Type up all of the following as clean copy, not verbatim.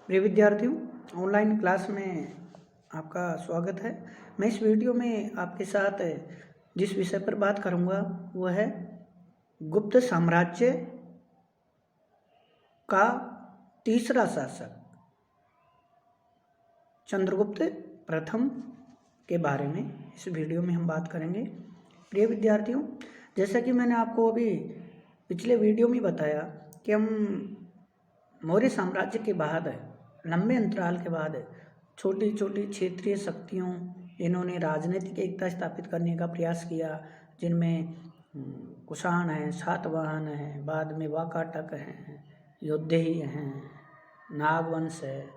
प्रिय विद्यार्थियों, online class में आपका स्वागत है। मैं इस वीडियो में आपके साथ जिस विषय पर बात करूंगा वह है गुप्त साम्राज्य का तीसरा शासक चंद्रगुप्त प्रथम के बारे में इस वीडियो में हम बात करेंगे। प्रिय विद्यार्थियों, जैसा कि मैंने आपको अभी पिछले वीडियो में बताया कि हम मौर्य साम्राज्य के बाद लंबे अंतराल के बाद छोटी छोटी क्षेत्रीय शक्तियों इन्होंने राजनीतिक एकता स्थापित करने का प्रयास किया, जिनमें कुषाण हैं, सातवाहन हैं, बाद में वाकाटक हैं, योद्धेय हैं, नागवंश है।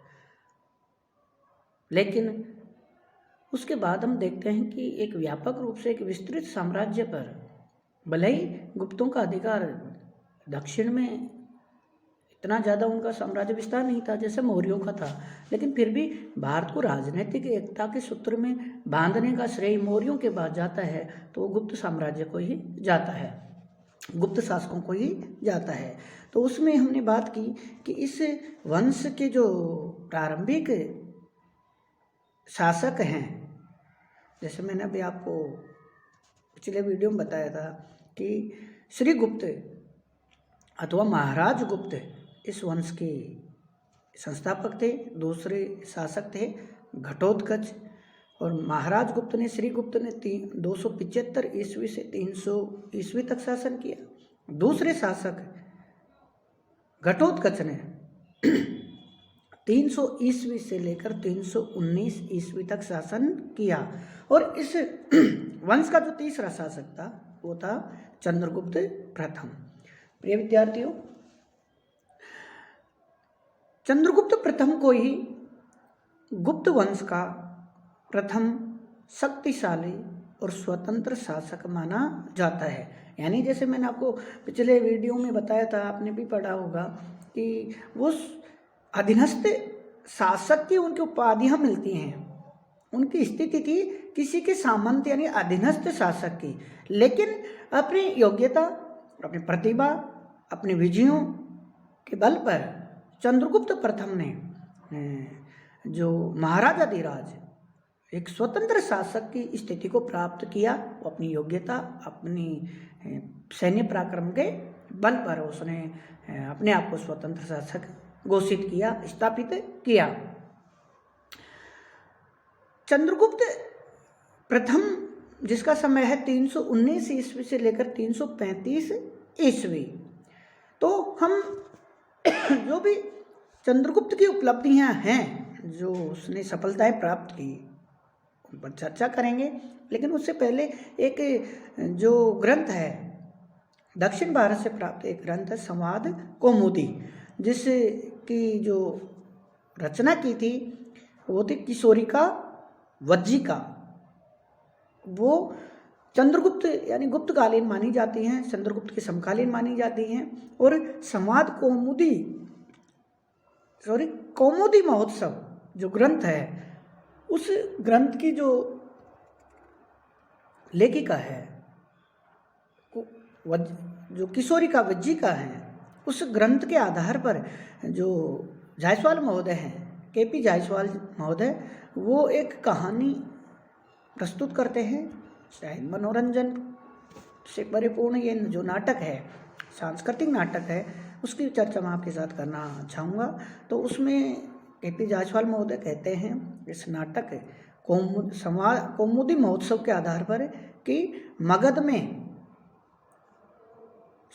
लेकिन उसके बाद हम देखते हैं कि एक व्यापक रूप से एक विस्तृत साम्राज्य पर भले ही गुप्तों का अधिकार दक्षिण में इतना ज़्यादा उनका साम्राज्य विस्तार नहीं था जैसे मौर्यों का था, लेकिन फिर भी भारत को राजनीतिक एकता के सूत्र में बांधने का श्रेय मौर्यों के बाद जाता है तो वो गुप्त साम्राज्य को ही जाता है, गुप्त शासकों को ही जाता है। तो उसमें हमने बात की कि इस वंश के जो प्रारंभिक शासक हैं, जैसे मैंने अभी आपको पिछले वीडियो में बताया था कि श्री गुप्त अथवा महाराज गुप्त इस वंश के संस्थापक थे। दूसरे शासक थे घटोत्कच, और महाराज गुप्त ने, श्री गुप्त ने 275 ईस्वी से 300 ईस्वी तक शासन किया। दूसरे शासक घटोत्कच ने 300 ईस्वी से लेकर 319 ईस्वी तक शासन किया। और इस वंश का जो तीसरा शासक था वो था चंद्रगुप्त प्रथम। प्रिय विद्यार्थियों, चंद्रगुप्त प्रथम को ही गुप्त वंश का प्रथम शक्तिशाली और स्वतंत्र शासक माना जाता है। यानी जैसे मैंने आपको पिछले वीडियो में बताया था, आपने भी पढ़ा होगा कि वो अधीनस्थ शासक की उनकी उपाधियां मिलती हैं। उनकी स्थिति थी किसी के सामंत यानी अधीनस्थ शासक की, लेकिन अपनी योग्यता, अपनी प्रतिभा, अपनी विजयों के बल पर चंद्रगुप्त प्रथम ने जो महाराजाधिराज एक स्वतंत्र शासक की स्थिति को प्राप्त किया। वो अपनी योग्यता, अपनी सैन्य पराक्रम के बल पर उसने अपने आप को स्वतंत्र शासक घोषित किया, स्थापित किया। चंद्रगुप्त प्रथम जिसका समय है 319 ईस्वी से लेकर 335 ईस्वी, तो हम जो भी चंद्रगुप्त की उपलब्धियां हैं, जो उसने सफलताएं प्राप्त की, उन पर चर्चा करेंगे। लेकिन उससे पहले एक जो ग्रंथ है, दक्षिण भारत से प्राप्त एक ग्रंथ है संवाद कौमुदी, जिसकी जो रचना की थी वो थी किशोरिका वज्जिका। वो चंद्रगुप्त यानी गुप्तकालीन मानी जाती हैं, चंद्रगुप्त के समकालीन मानी जाती हैं। और संवाद कौमुदी महोत्सव जो ग्रंथ है, उस ग्रंथ की जो लेखिका है जो किशोरिका वज्जिका है, उस ग्रंथ के आधार पर जो जायसवाल महोदय हैं, केपी जायसवाल महोदय, वो एक कहानी प्रस्तुत करते हैं। शायद मनोरंजन से परिपूर्ण ये जो नाटक है, सांस्कृतिक नाटक है, उसकी चर्चा मैं आपके साथ करना चाहूँगा। तो उसमें केपी जायसवाल महोदय कहते हैं इस नाटक कौमुदी महोत्सव के आधार पर कि मगध में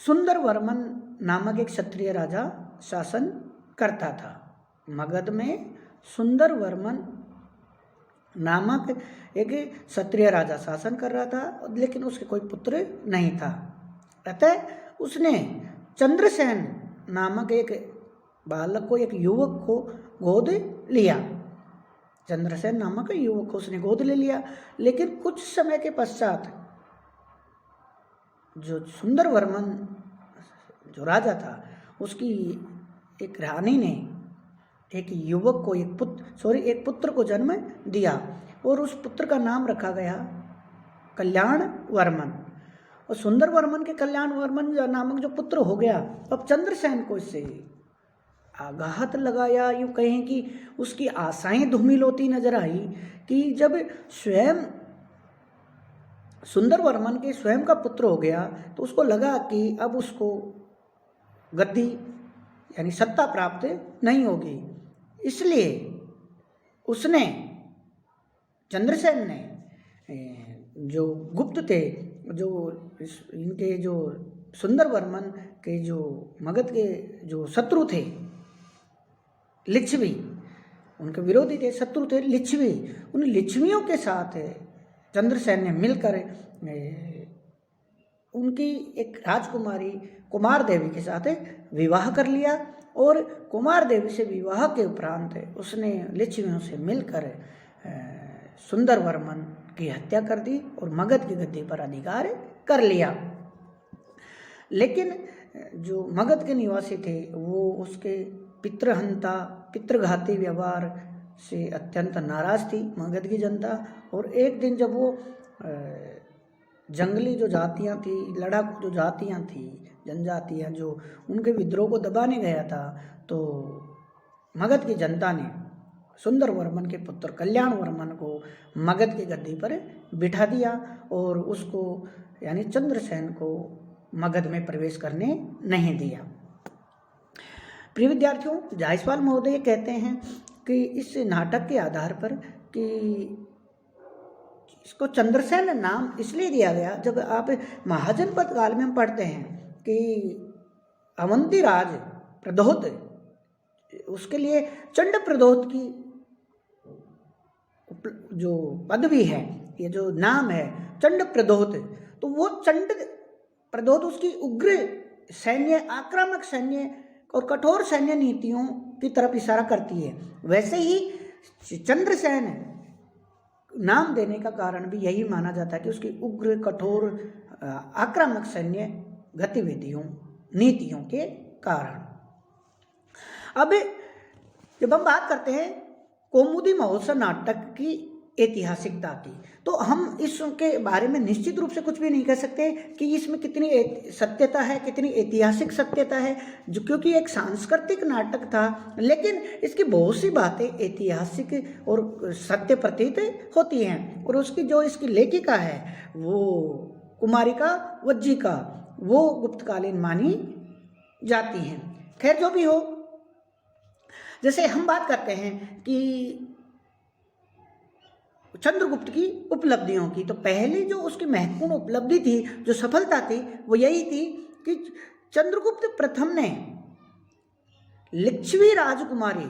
सुंदर वर्मन नामक एक क्षत्रिय राजा शासन करता था। मगध में सुंदर वर्मन नामक एक क्षत्रिय राजा शासन कर रहा था, लेकिन उसके कोई पुत्र नहीं था। अतः उसने चंद्रसेन नामक एक बालक को, एक युवक को गोद लिया। चंद्रसेन नामक युवक को उसने गोद ले लिया। लेकिन कुछ समय के पश्चात जो सुंदर वर्मन जो राजा था, उसकी एक रानी ने एक युवक को एक पुत्र को जन्म दिया, और उस पुत्र का नाम रखा गया कल्याण वर्मन। और सुंदर वर्मन के कल्याण वर्मन नामक जो पुत्र हो गया, अब चंद्रसेन को इससे आघात लगाया, यूँ कहें कि उसकी आशाएं धूमिल होती नजर आई कि जब स्वयं सुंदरवर्मन के स्वयं का पुत्र हो गया तो उसको लगा कि अब उसको गद्दी यानी सत्ता प्राप्त नहीं होगी। इसलिए उसने, चंद्रसेन ने, जो गुप्त थे, जो इनके जो सुंदरवर्मन के जो मगध के जो शत्रु थे लिच्छवी, उनके विरोधी थे, शत्रु थे लिच्छवी, उन लिच्छवियों के साथ चंद्रसेन ने मिलकर उनकी एक राजकुमारी कुमार देवी के साथ विवाह कर लिया और कुमार देवी से विवाह के उपरांत उसने लिच्छवियों से मिलकर सुंदरवर्मन की हत्या कर दी और मगध की गद्दी पर अधिकार कर लिया। लेकिन जो मगध के निवासी थे वो उसके पितृहंता पितृघाती व्यवहार से अत्यंत नाराज थी मगध की जनता। और एक दिन जब वो जंगली जो जातियां थी, लड़ाकू जो जातियां थी, जनजातियां, जो उनके विद्रोह को दबाने गया था, तो मगध की जनता ने सुंदरवर्मन के पुत्र कल्याणवर्मन को मगध की गद्दी पर बिठा दिया और उसको यानी चंद्रसेन को मगध में प्रवेश करने नहीं दिया। प्रिय विद्यार्थियों, जायसवाल महोदय कहते हैं कि इस नाटक के आधार पर कि इसको चंद्रसेन नाम इसलिए दिया गया, जब आप महाजनपद काल में हम पढ़ते हैं कि अवंती राज प्रदोत, उसके लिए चंड प्रदोत की जो पदवी है, ये जो नाम है चंड प्रदोत, तो वो चंड प्रदोत उसकी उग्र सैन्य, आक्रामक सैन्य और कठोर सैन्य नीतियों की तरफ इशारा करती है। वैसे ही चंद्रसेन नाम देने का कारण भी यही माना जाता है कि उसकी उग्र, कठोर, आक्रामक सैन्य गतिविधियों, नीतियों के कारण। अब जब हम बात करते हैं कौमुदी महोत्सव नाटक की ऐतिहासिकता की, तो हम इसके बारे में निश्चित रूप से कुछ भी नहीं कह सकते कि इसमें कितनी सत्यता है, कितनी ऐतिहासिक सत्यता है, जो क्योंकि एक सांस्कृतिक नाटक था, लेकिन इसकी बहुत सी बातें ऐतिहासिक और सत्य प्रतीत होती हैं। और उसकी जो इसकी लेखिका है वो कुमारिका वज्जिका, वो गुप्तकालीन मानी जाती हैं। खैर, जो भी हो, जैसे हम बात करते हैं कि चंद्रगुप्त की उपलब्धियों की, तो पहली जो उसकी महत्वपूर्ण उपलब्धि थी, जो सफलता थी, वो यही थी कि चंद्रगुप्त प्रथम ने लिच्छवी राजकुमारी,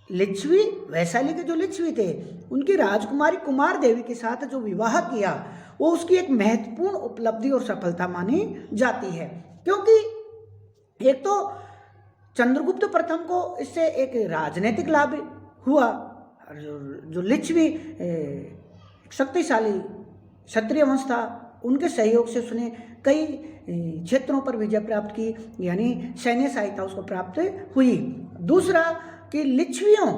लिच्छवी वैशाली के जो लिच्छवी थे, उनकी राजकुमारी कुमार देवी के साथ जो विवाह किया, वो उसकी एक महत्वपूर्ण उपलब्धि और सफलता मानी जाती है। क्योंकि एक तो चंद्रगुप्त प्रथम को इससे एक राजनीतिक लाभ हुआ, जो लिच्छवी शक्तिशाली क्षत्रिय वंश था, उनके सहयोग से उसने कई क्षेत्रों पर विजय प्राप्त की, यानी सैन्य सहायता उसको प्राप्त हुई। दूसरा कि लिच्छवियों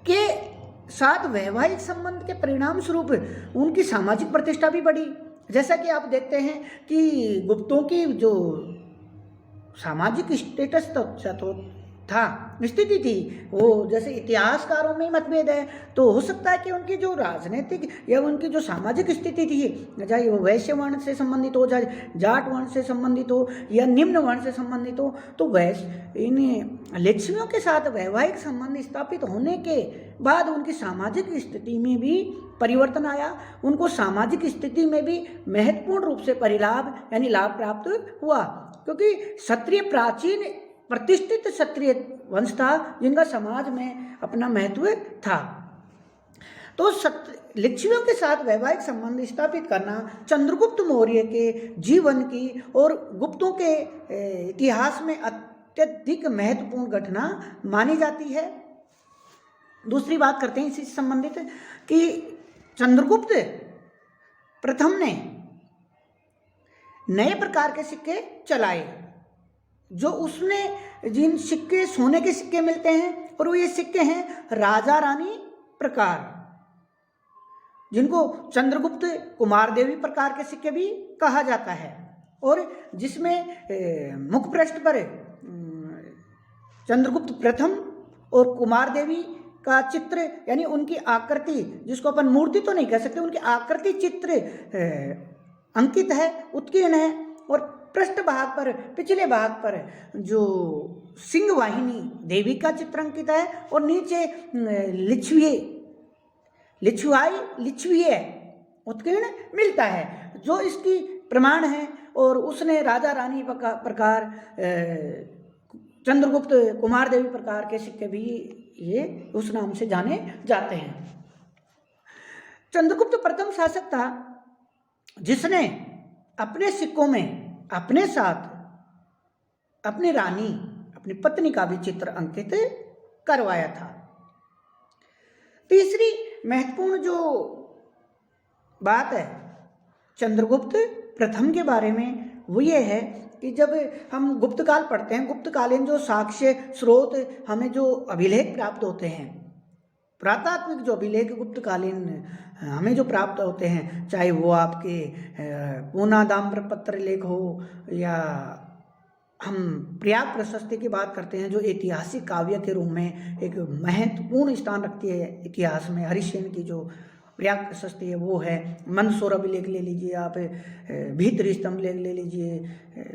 के साथ वैवाहिक संबंध के परिणाम स्वरूप उनकी सामाजिक प्रतिष्ठा भी बढ़ी। जैसा कि आप देखते हैं कि गुप्तों की जो सामाजिक स्टेटस तो था, स्थिति थी, वो जैसे इतिहासकारों में मतभेद है, तो हो सकता है कि उनकी जो राजनीतिक या उनकी जो सामाजिक स्थिति थी, चाहे वो वैश्य वर्ण से संबंधित हो, चाहे जाट वर्ण से संबंधित हो या निम्न वर्ण से संबंधित हो, तो इन लिच्छवियों के साथ वैवाहिक संबंध स्थापित होने के बाद उनकी सामाजिक स्थिति में भी परिवर्तन आया, उनको सामाजिक स्थिति में भी महत्वपूर्ण रूप से परिलाभ यानी लाभ प्राप्त हुआ। क्योंकि क्षत्रिय प्राचीन प्रतिष्ठित क्षत्रिय वंश था, जिनका समाज में अपना महत्व था। तो लिच्छवियों के साथ वैवाहिक संबंध स्थापित करना चंद्रगुप्त मौर्य के जीवन की और गुप्तों के इतिहास में अत्यधिक महत्वपूर्ण घटना मानी जाती है। दूसरी बात करते हैं इसी से संबंधित कि चंद्रगुप्त प्रथम ने नए प्रकार के सिक्के चलाए, जो उसने जिन सिक्के सोने के सिक्के मिलते हैं, और वो ये सिक्के हैं राजा रानी प्रकार, जिनको चंद्रगुप्त कुमार देवी प्रकार के सिक्के भी कहा जाता है, और जिसमें मुख पृष्ठ पर चंद्रगुप्त प्रथम और कुमार देवी का चित्र, यानी उनकी आकृति, जिसको अपन मूर्ति तो नहीं कह सकते, उनकी आकृति चित्र अंकित है, उत्कीर्ण है। और पृष्ठ भाग पर, पिछले भाग पर जो सिंह वाहिनी देवी का चित्र अंकित है और नीचे लिच्छवीय उत्कीर्ण मिलता है, जो इसकी प्रमाण है। और उसने राजा रानी प्रकार चंद्रगुप्त कुमार देवी प्रकार के सिक्के भी ये उस नाम से जाने जाते हैं। चंद्रगुप्त प्रथम शासक था जिसने अपने सिक्कों में अपने साथ अपनी रानी, अपनी पत्नी का भी चित्र अंकित करवाया था। तीसरी महत्वपूर्ण जो बात है चंद्रगुप्त प्रथम के बारे में वो ये है कि जब हम गुप्त काल पढ़ते हैं, गुप्तकालीन जो साक्ष्य स्रोत हमें जो अभिलेख प्राप्त होते हैं, पुरातात्विक जो अभिलेख गुप्तकालीन हमें जो प्राप्त होते हैं, चाहे वो आपके पूना ताम्रपत्र लेख हो या हम प्रयाग प्रशस्ति की बात करते हैं जो ऐतिहासिक काव्य के रूप में एक महत्वपूर्ण स्थान रखती है इतिहास में। हरिश्चंद्र की जो प्रयाग प्रशस्ति है वो है। मंदसौर अभिलेख ले लीजिए आप, भीतरी स्तंभ ले लीजिए,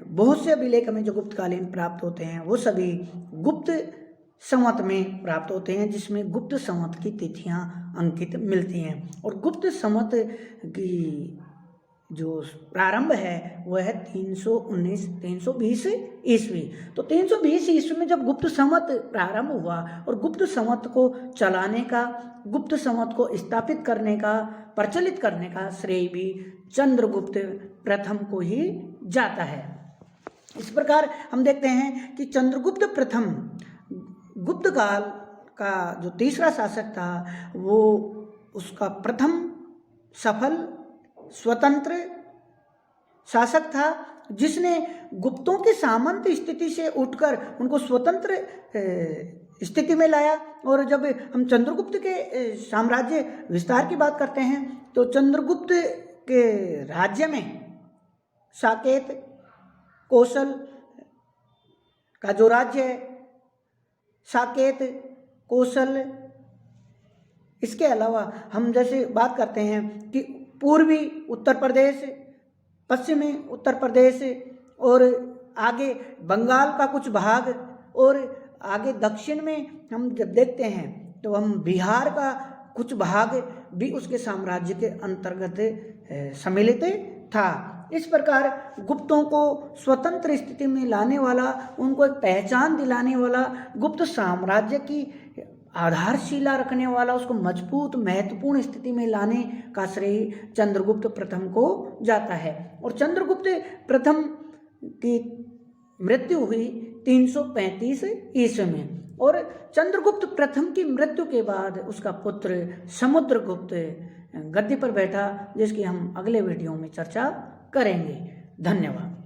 बहुत से अभिलेख हमें जो गुप्तकालीन प्राप्त होते हैं वो सभी गुप्त संवत में प्राप्त होते हैं, जिसमें गुप्त संवत की तिथियां अंकित मिलती हैं। और गुप्त संवत की जो प्रारंभ है वह है 320 ईस्वी। तो 320 ईस्वी में जब गुप्त संवत प्रारंभ हुआ और गुप्त संवत को चलाने का, गुप्त संवत को स्थापित करने का, प्रचलित करने का श्रेय भी चंद्रगुप्त प्रथम को ही जाता है। इस प्रकार हम देखते हैं कि चंद्रगुप्त प्रथम गुप्त काल का जो तीसरा शासक था वो उसका प्रथम सफल स्वतंत्र शासक था, जिसने गुप्तों की सामंत स्थिति से उठकर उनको स्वतंत्र स्थिति में लाया। और जब हम चंद्रगुप्त के साम्राज्य विस्तार की बात करते हैं तो चंद्रगुप्त के राज्य में साकेत, कौशल का जो राज्य है, साकेत, कौशल, इसके अलावा हम जैसे बात करते हैं कि पूर्वी उत्तर प्रदेश, पश्चिमी उत्तर प्रदेश और आगे बंगाल का कुछ भाग और आगे दक्षिण में हम जब देखते हैं तो हम बिहार का कुछ भाग भी उसके साम्राज्य के अंतर्गत सम्मिलित था। इस प्रकार गुप्तों को स्वतंत्र स्थिति में लाने वाला, उनको एक पहचान दिलाने वाला, गुप्त साम्राज्य की आधारशिला रखने वाला, उसको मजबूत महत्वपूर्ण स्थिति में लाने का श्रेय चंद्रगुप्त प्रथम को जाता है। और चंद्रगुप्त प्रथम की मृत्यु हुई 335 ईस्वी में। और चंद्रगुप्त प्रथम की मृत्यु के बाद उसका पुत्र समुद्रगुप्त गद्दी पर बैठा, जिसकी हम अगले वीडियो में चर्चा करेंगे। धन्यवाद।